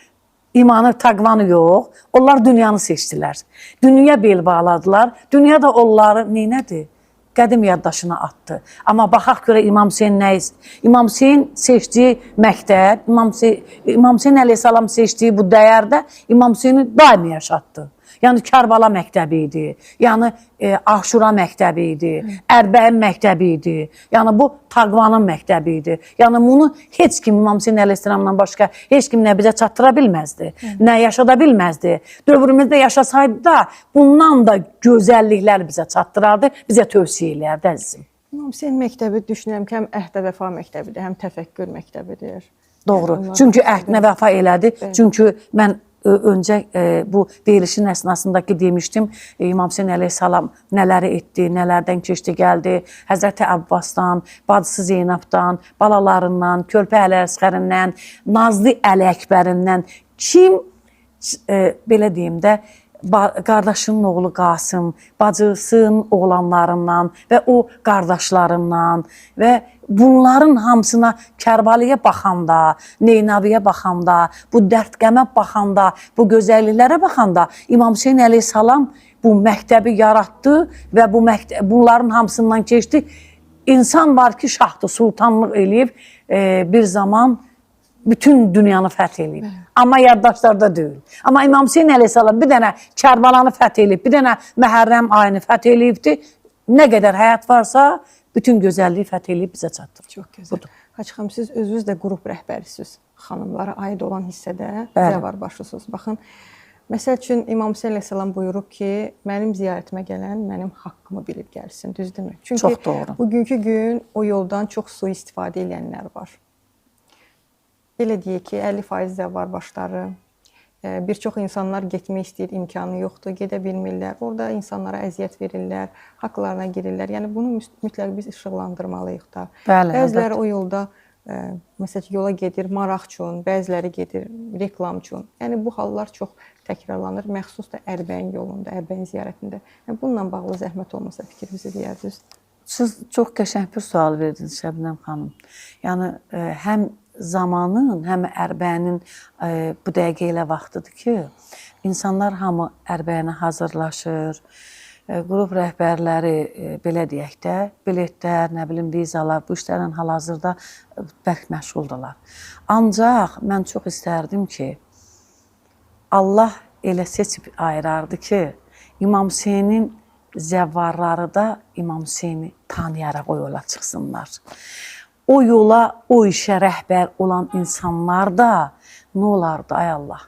[SPEAKER 2] imanı, taqvanı yox, onlar dünyanı seçdilər. Dünya bel bağladılar. Dünya da onları neynədir? Qədim yaddaşına atdı. Amma baxaq görə İmam Hüseyn nəyiz? İmam Hüseyn seçdiyi məktəb, İmam Hüseyn əleyhissalam seçdiyi bu dəyərdə İmam Hüseyni daimi yaşatdı. Yəni Kərbala məktəbi idi. Yəni Aşura məktəbi idi. Ərbəyin məktəbi idi. Yəni bu Taqvanın məktəbi idi. Yəni bunu heç kim İmam Hüseyn əleyhissalamdan başqa heç kim nə bizə çatdıra bilməzdi. Nə yaşada bilməzdi. Dövrümüzdə yaşasaydı da bundan da gözəlliklər bizə çatdırardı, bizə tövsiyə eləyərdi əzizim.
[SPEAKER 1] İmam Hüseyn məktəbi düşünürəm ki, həm əhd və vəfa məktəbidir, həm təfəkkür məktəbidir.
[SPEAKER 2] Doğru. Çünki əhdinə vəfa elədi. Çünki mən öncə bu verilişin əsnasındakı demişdim, İmam Hüseyn əleyhissalam nələri etdi, nələrdən keçdi, gəldi. Həzrəti Abbasdan, bacısı Zeynabdan, balalarından, Körpə Əli Əsqərindən, Nazlı Əli Əkbərindən kim, belə deyim də, qardaşının oğlu Qasım, bacısının oğlanlarından və o qardaşlarından və bunların hamısına Kərbalaya baxanda, Neynaviyə baxanda, bu dərdqəmə baxanda, bu gözəlliklərə baxanda İmam Hüseyn əleyhissalam bu məktəbi yaratdı və bunların hamısından keçdi. İnsan var ki, şahdır, sultanlıq eləyib bir zaman bütün dünyanı fəth eləyib. Amma yaddaşlarda deyil. Amma İmam Hüseyn əleyhissalam bir dənə Kərbalanı fəth eləyib, bir dənə Məhərrəm ayını fəth eləyibdi. Nə qədər həyat varsa, bütün gözəlliyi fəth eləyib bizə çatdırır.
[SPEAKER 1] Çox gözəl. Hacı xanım, siz özünüz də qrup rəhbərisiniz. Xanımlara aid olan hissədə zəvar başlısınız. Baxın, məsəl üçün İmam Hüseyn əleyhissalam buyurub ki, mənim ziyarətimə gələn mənim haqqımı bilib gəlsin, düzdürmü? Çünki
[SPEAKER 2] çox doğru.
[SPEAKER 1] Bugünkü gün o yoldan çox sui-istifadə edənlər var. Belə deyək ki, 50% zəvar başları, bir çox insanlar getmək istəyir, imkanı yoxdur, gedə bilmirlər. Orada insanlara əziyyət verirlər, haqlarına girirlər. Yəni bunu mütləq biz işıqlandırmalıyıq da. Bəziləri o yolda məsələn yola gedir maraq üçün, bəziləri gedir reklam üçün. Yəni bu hallar çox təkrarlanır, məxsus da Ərbəyin yolunda, Ərbəyin ziyarətində. Yəni bununla bağlı zəhmət olmasa fikrinizi deyərdiniz.
[SPEAKER 2] Siz çox qəşəng bir sual verdiniz Şəbnəm xanım. Yəni həm zamanın, həm Ərbəyinin bu dəqiqə ilə vaxtıdır ki, insanlar hamı Ərbəyinə hazırlaşır. Qrup rəhbərləri, belə deyək də, biletlər, nə bilim, vizalar, bu işlərlə hal-hazırda bərk məşğuldurlar. Ancaq mən çox istərdim ki, Allah elə seçib ayırardı ki, İmam Hüseynin zəvvarları da İmam Hüseyni tanıyaraq o yola çıxsınlar. O yola, o işə rəhbər olan insanlar da nə olardı, ay Allah?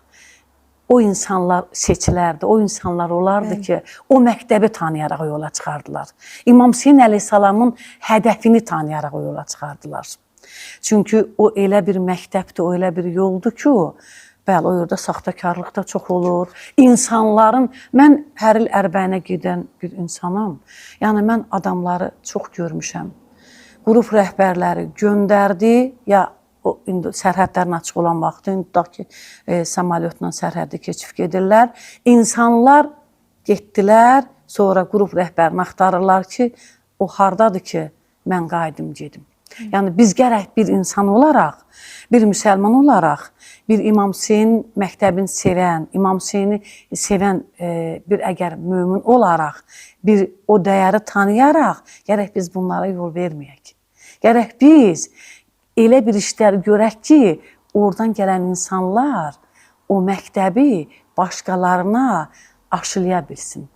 [SPEAKER 2] O insanlar seçilərdi, o insanlar olardı ki, o məktəbi tanıyaraq o yola çıxardılar. İmam Hüseyn əleyhissalamın hədəfini tanıyaraq o yola çıxardılar. Çünki o elə bir məktəbdir, o elə bir yoldur ki, bəli, o yolda saxtakarlıq da çox olur. İnsanların, mən hər il Ərbəyinə gedən bir insanam. Yəni, mən adamları çox görmüşəm. Qrup rəhbərləri göndərdi, ya indi sərhədlərin açıq olan vaxtı, indi tutaq ki, samalyotla sərhəddə keçib gedirlər. İnsanlar getdilər, sonra qrup rəhbərini axtarırlar ki, o hardadır ki, mən qayıdım gedim. Yəni, biz gərək bir insan olaraq, bir müsəlman olaraq, bir İmam Hüseyn məktəbini sevən, İmam Hüseyni sevən bir əgər mömin olaraq, bir o dəyəri tanıyaraq, gərək biz bunlara yol verməyək. Gərək biz elə bir işlər görək ki, oradan gələn insanlar o məktəbi başqalarına aşılaya bilsin,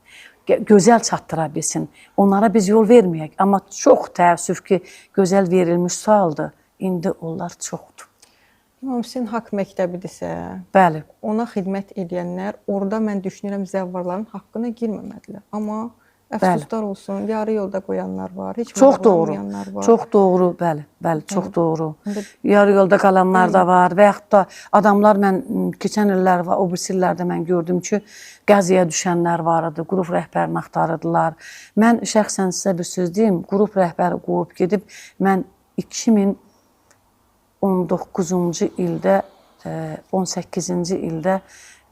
[SPEAKER 2] gözəl çatdıra bilsin. Onlara biz yol verməyək. Amma çox təəssüf ki, gözəl verilmiş sualdır. İndi onlar çoxdur.
[SPEAKER 1] İmam Hüseyn haqq məktəbidirsə,
[SPEAKER 2] bəli,
[SPEAKER 1] ona xidmət edənlər, orada mən düşünürəm zəvvarların haqqına girməməlidirlər. Amma əfsuslar olsun, yarı yolda qoyanlar var, heç maraqlanmayanlar var.
[SPEAKER 2] Çox doğru, bəli, bəli, çox doğru. Yarı yolda qalanlar da var və yaxud da adamlar, mən keçən illər və o birisi illərdə mən gördüm ki, qəziyə düşənlər var idi, qrup rəhbərini axtarırdılar. Mən şəxsən sizə bir söz deyim, qrup rəhbəri qovub gedib, mən 2019-cu ildə, 18-ci ildə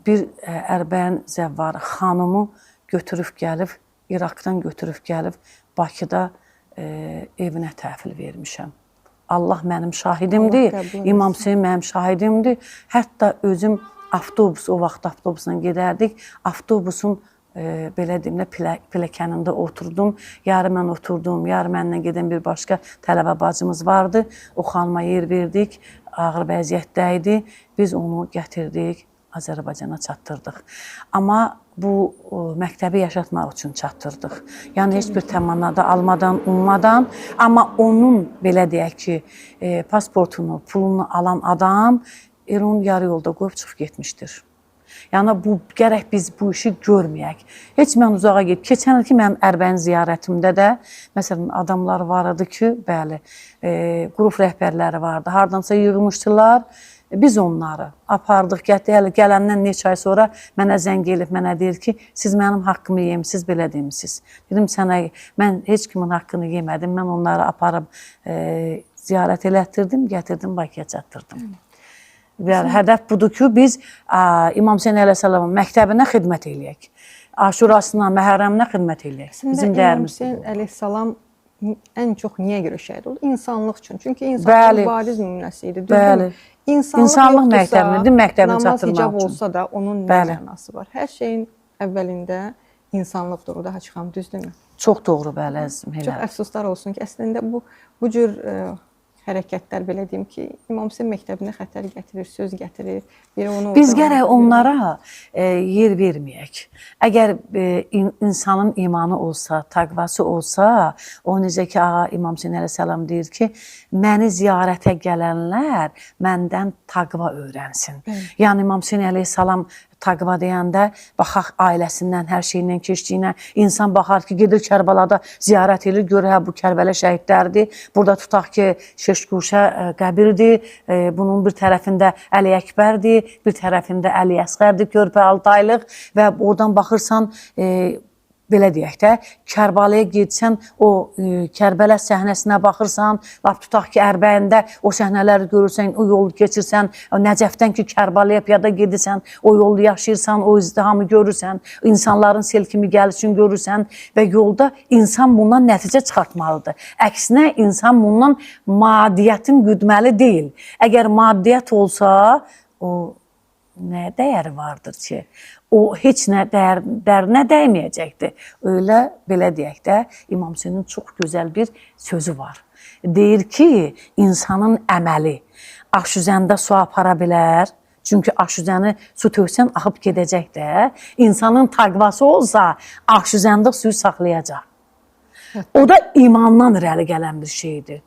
[SPEAKER 2] bir Ərbəyin zəvvarı xanımı götürüb gəlib, İraqdan götürüb gəlib, Bakıda evinə təhvil vermişəm. Allah mənim şahidimdir, İmam Hüseyn mənim şahidimdir. Hətta özüm avtobus, o vaxt avtobusla gedərdik, avtobusun belə deyim, pilləkənində oturdum. Yarı mən oturdum, yarı mənlə gedən bir başqa tələbə bacımız vardı. O xanıma yer verdik, ağır vəziyyətdə idi. Biz onu gətirdik, Azərbaycana çatdırdıq. Amma bu məktəbi yaşatmaq üçün çatdırdıq. Yəni heç bir təmanada almadan, ummadan, amma onun belə deyək ki, pasportunu, pulunu alan adam onu yarı yolda qoyub çıxıb getmişdir. Yəni bu gərək biz bu işi görməyək. Heç mən uzağa gedib keçən il ki mənim Ərbənin ziyarətimdə də məsələn adamlar var idi ki, bəli, qrup rəhbərləri vardı. Hardansa yığmışdılar. Biz onları apardıq, gələndən neçə ay sonra mənə zəng elib, mənə deyir ki, siz mənim haqqımı yemişsiniz, belə demişsiniz. Dedim sənə, mən heç kimin haqqını yemədim, mən onları aparıb ziyarət elətdirdim, gətirdim, Bakıya çatdırdım. Və hədəf budur ki, biz İmam Hüseyn əleyhissalamın məktəbinə xidmət eləyək. Aşurasına, Məhərrəminə xidmət eləyək. Bizim dəyərimiz.
[SPEAKER 1] İmam Hüseyn əleyhissalam ən çox niyə görə şəhid oldu? İnsanlıq üçün. Çünki insanlıq bariz nümunəsi idi.
[SPEAKER 2] Bəli. İnsanlıq məktəbinin məktəbini çatdırmaq üçün.
[SPEAKER 1] Namaz hicab olsa da onun nə mənası var? Hər şeyin əvvəlində insanlıqdır, o daha çıxam, düzdürmü?
[SPEAKER 2] Çox doğru, bəli, əzizim.
[SPEAKER 1] Çox əfsuslar olsun ki, əslində bu cür hərəkətlər, belə deyim ki, İmam Hüseyn məktəbinə xətər gətirir, söz gətirir.
[SPEAKER 2] Biz gərək onlara yer verməyək. Əgər insanın imanı olsa, təqvası olsa, o necə ki, İmam Hüseyn əleyhissalam deyir ki, məni ziyarətə gələnlər məndən təqva öyrənsin. Yəni İmam Hüseyn əleyhissalam təqva deyəndə, baxaq ailəsindən, hər şeyindən keçdiyinə, insan baxar ki, gedir Kərbalada ziyarət edir, görür, bu Kərbələ şəhidlərdir. Burada tutaq ki, Şeşquşə qəbirdir, bunun bir tərəfində Əli Əkbərdir, bir tərəfində Əli Əsqərdir, körpə 6 aylıq və oradan baxırsan, belə deyək də, Kərbalaya getsən, o Kərbələ səhnəsinə baxırsan, lap tutaq ki, Ərbəyində o səhnələri görürsən, o yolu keçirsən, Nəcəfdən ki, Kərbalaya piyada gedirsən, o yolu yaşayırsan, o izdihamı görürsən, insanların sel kimi gəlişini görürsən və yolda insan bundan nəticə çıxartmalıdır. Əksinə, insan bundan maddiyyətin güdməli deyil. Əgər maddiyyət olsa, o nə dəyəri vardır ki, o heç nə dərinə dəyməyəcəkdir. Öyle, belə deyək də, İmam Hüseynin çox gözəl bir sözü var. Deyir ki, insanın əməli aşüzəndə su apara bilər. Çünki aşüzəni su töksən, axıb gedəcək də. İnsanın təqvası olsa, aşüzəndə suyu saxlayacaq. O da imandan irəli gələn bir şeydir.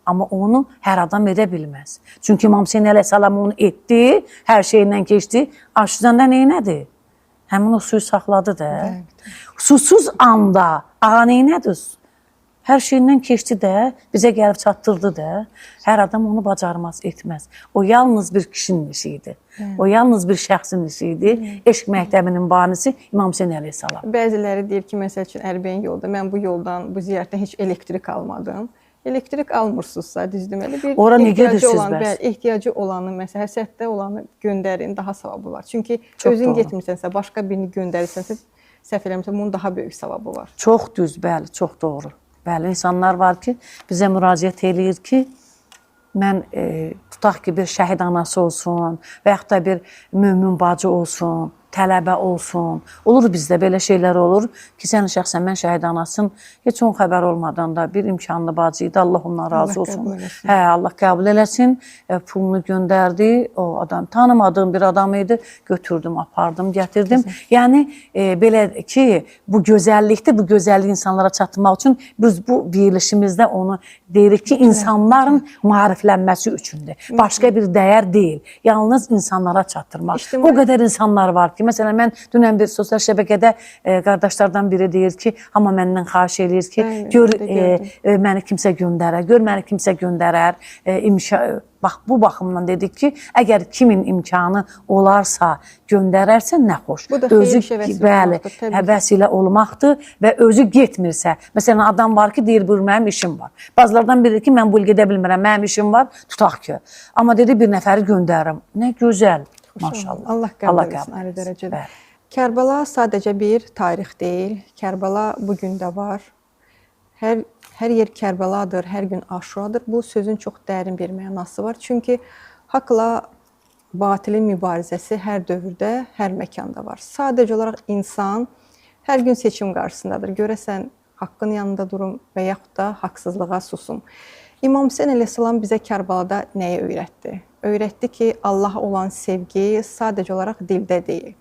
[SPEAKER 2] Amma onu hər adam edə bilməz. Çünki İmam Hüseyin əleyhissalam onu etdi, hər şeyindən keçdi. Aşüzəndə neynədir? Həmin o suyu saxladı da. Susuz anda neynədir? Hər şeyindən keçdi də, bizə gəlib çatdırdı da. Hər adam onu bacarmaz, etməz. O yalnız bir kişinin işidir. O yalnız bir şəxsin işidir. Eşq məktəbinin banisi İmam Hüseyin əleyhissalam.
[SPEAKER 1] Bəziləri deyir ki, məsəl üçün Ərbəyin yolda, mən bu yoldan, bu ziyarətdən heç elektrik almadım. Elektrik almırsınızsa, düzdür,
[SPEAKER 2] ora nə gedirsiniz bəs?
[SPEAKER 1] Ehtiyacı olanı, məsələn, həsətdə olanı göndərin, daha savabı var. Çünki özün getmirsənsə, başqa birini göndərirsənsə, səhv eləmirsən, bunun daha böyük savabı var.
[SPEAKER 2] Çox düz, bəli, çox doğru. Bəli, insanlar var ki, bizə müraciət eləyir ki, mən tutaq ki, bir şəhid anası olsun və yaxud da bir mömin bacı olsun, tələbə olsun. Olur bizdə belə şeylər olur ki, sən şəxsən mən şəhid anasın heç onun xəbər olmadan da bir imkanlı bacı idi. Allah ondan razı olsun. Hə, Allah qəbul eləsin. Pulunu göndərdi. O adam tanımadığım bir adam idi. Götürdüm, apardım, gətirdim. Yəni belə ki, bu gözəllikdir. Bu gözəllik insanlara çatdırmaq üçün biz bu verilişimizdə onu deyirik ki, insanların maariflənməsi üçündür. Başqa bir dəyər deyil. Yalnız insanlara çatdırmaq. O qədər insanlar var ki, məsələn, mən dünən bir sosial şəbəkədə qardaşlardan biri deyir ki, amma məndən xahiş eləyir ki, gör məni kimsə göndərər, gör məni kimsə göndərər. Bax, bu baxımdan dedik ki, əgər kimin imkanı olarsa, göndərərsə, nə xoş.
[SPEAKER 1] Bu da xeyir işə
[SPEAKER 2] vəsilə olmaqdır və özü getmirsə. Məsələn, adam var ki, deyir, buyur, mənim işim var. Bazılardan biri ki, mən bu il gedə bilmirəm, mənim işim var, tutaq ki. Amma dedi, bir nəfəri göndərim. Nə gözəl. Maşallah.
[SPEAKER 1] Allah qəbul etsin, ayrı dərəcədə. Kərbəla sadəcə bir tarix deyil. Kərbəla bugün də var. Hər yer Kərbəladır, hər gün Aşuradır. Bu sözün çox dərin bir mənası var. Çünki haqla batilin mübarizəsi hər dövrdə, hər məkanda var. Sadəcə olaraq insan hər gün seçim qarşısındadır. Görəsən, haqqın yanında durum və yaxud da haqsızlığa susum. İmam Hüseyn əleyhissalam bizə Kərbalada nəyi öyrətdi? Öyrətdi ki, Allaha olan sevgi sadəcə olaraq dildə deyil.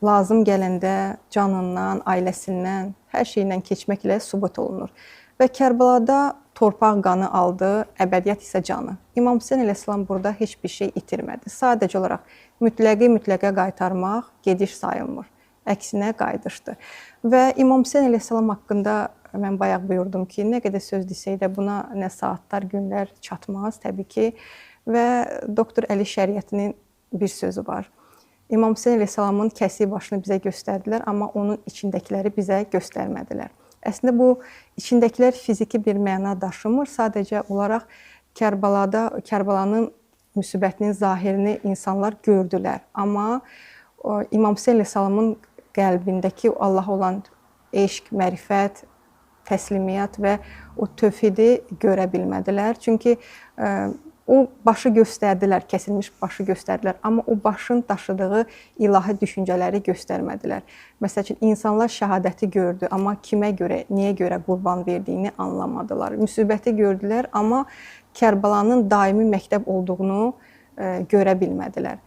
[SPEAKER 1] lazım gələndə canından, ailəsindən, hər şeyindən keçməklə sübut olunur. Və Kərbəlada torpaq qanı aldı, əbədiyyət isə canı. İmam Hüseyn əleyhissalam burada heç bir şey itirmədi. Sadəcə olaraq mütləqə qaytarmaq gediş sayılmır. Əksinə qayıdışdır. Və İmam Hüseyn əleyhissalam haqqında mən bayaq buyurdum ki, nə qədər söz desək də buna nə saatlar, günlər çatmaz təbii ki. Və doktor Əli Şəriətinin bir sözü var. İmam Hüseyn əleyhissalamın kəsiyi başını bizə göstərdilər, amma onun içindəkiləri bizə göstərmədilər. Əslində bu içindəkilər fiziki bir məna daşımır. Sadəcə olaraq Kərbəlanın müsibətinin zahirini insanlar gördülər. Amma İmam Hüseyn əleyhissalamın qəlbindəki Allaha olan eşq, mərifət, təslimiyyət və o tövhidi görə bilmədilər. Çünki o başı göstərdilər, kəsilmiş başı göstərdilər, amma o başın daşıdığı ilahi düşüncələri göstərmədilər. Məsəl üçün, insanlar şəhadəti gördü, amma kimə görə, niyə görə qurban verdiyini anlamadılar. Müsibəti gördülər, amma Kərbəlanın daimi məktəb olduğunu görə bilmədilər.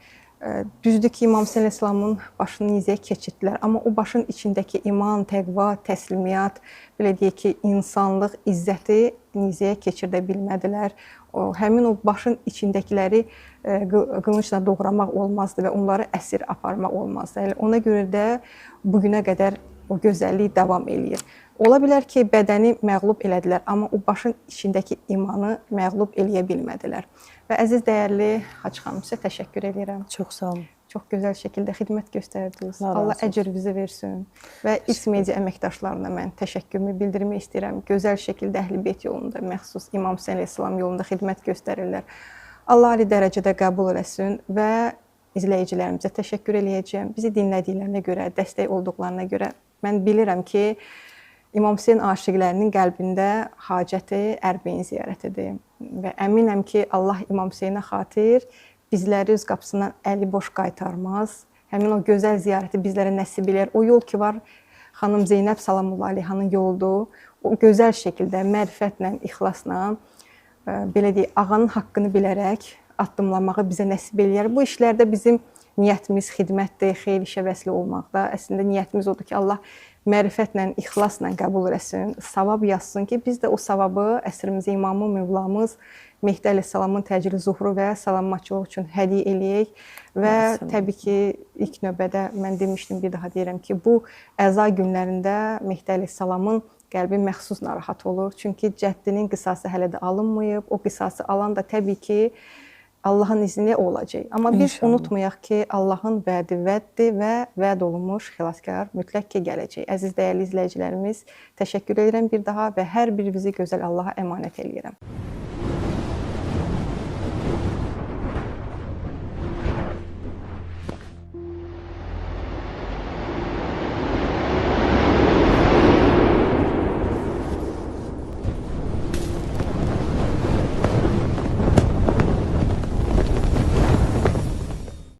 [SPEAKER 1] Düzdür ki, İmam Hüseyn əleyhissalamın başını nizəyə keçirdilər, amma o başın içindəki iman, təqva, təslimiyyət, belə deyək ki, insanlıq, izzəti nizəyə keçirdə bilmədilər. Həmin o başın içindəkiləri qılıncla doğramaq olmazdı və onları əsir aparmaq olmazdı. Ona görə də bugünə qədər o gözəllik davam eləyir. Ola bilər ki, bədəni məğlub elədilər, amma o başın içindəki imanı məğlub eləyə bilmədilər. Və əziz, dəyərli Hacı xanım, sizə təşəkkür edirəm.
[SPEAKER 2] Çox sağ olun.
[SPEAKER 1] Çox gözəl şəkildə xidmət göstərdiniz. Allah əcrinizi versin. Və X media əməkdaşlarına mən təşəkkürümü bildirmək istəyirəm. Gözəl şəkildə Əhl-i-Beyt yolunda, məxsus İmam Hüseyn əleyhissalam yolunda xidmət göstərirlər. Allah ali dərəcədə qəbul eləsin və izləyicilərimizə təşəkkür eləyəcəm. Bizi dinlədiklərinə görə, dəstək olduqlarına görə mən bilirəm ki, İmam Hüseyn aşiqlərinin qəlbində hacəti Ərbəyin ziyarətidir. Və əminəm ki, Allah İmam Hüseynə xatir bizləri öz qapısından əli boş qaytarmaz. Həmin o gözəl ziyarəti bizlərə nəsib eləyər. O yol ki var, xanım Zeynəb Salamullah Aleyhanın yoludur. O gözəl şəkildə, mərifətlə, ixlasla, belə deyək, ağanın haqqını bilərək addımlamağı bizə nəsib eləyər. Bu işlərdə bizim niyyətimiz xidmətdir, xeyir işə vəsli olmaqda. Əslində niyyətimiz odur ki, Allah mərifətlə, ixlasla qəbul eləsin, savab yazsın ki, biz də o savabı əsrimizin imamı, Mövlamız Mehdi əleyhissalamın təcili zuhuru və salamatçılıq üçün hədiyyə eləyək. Və təbii ki, ilk növbədə mən demişdim, bir daha deyirəm ki, bu əza günlərində Mehdi əleyhissalamın qəlbi məxsus narahat olur. Çünki cəddinin qisası hələ də alınmayıb. O qisası alan da təbii ki, Allahın izni olacaq. Amma biz unutmayaq ki, Allahın vədi vəddir və vəd olunmuş xilaskar mütləq ki, gələcək. Əziz dəyərli izləyicilərimiz, təşəkkür edirəm bir daha və hər birinizi gözəl Allaha əmanət eləyirəm.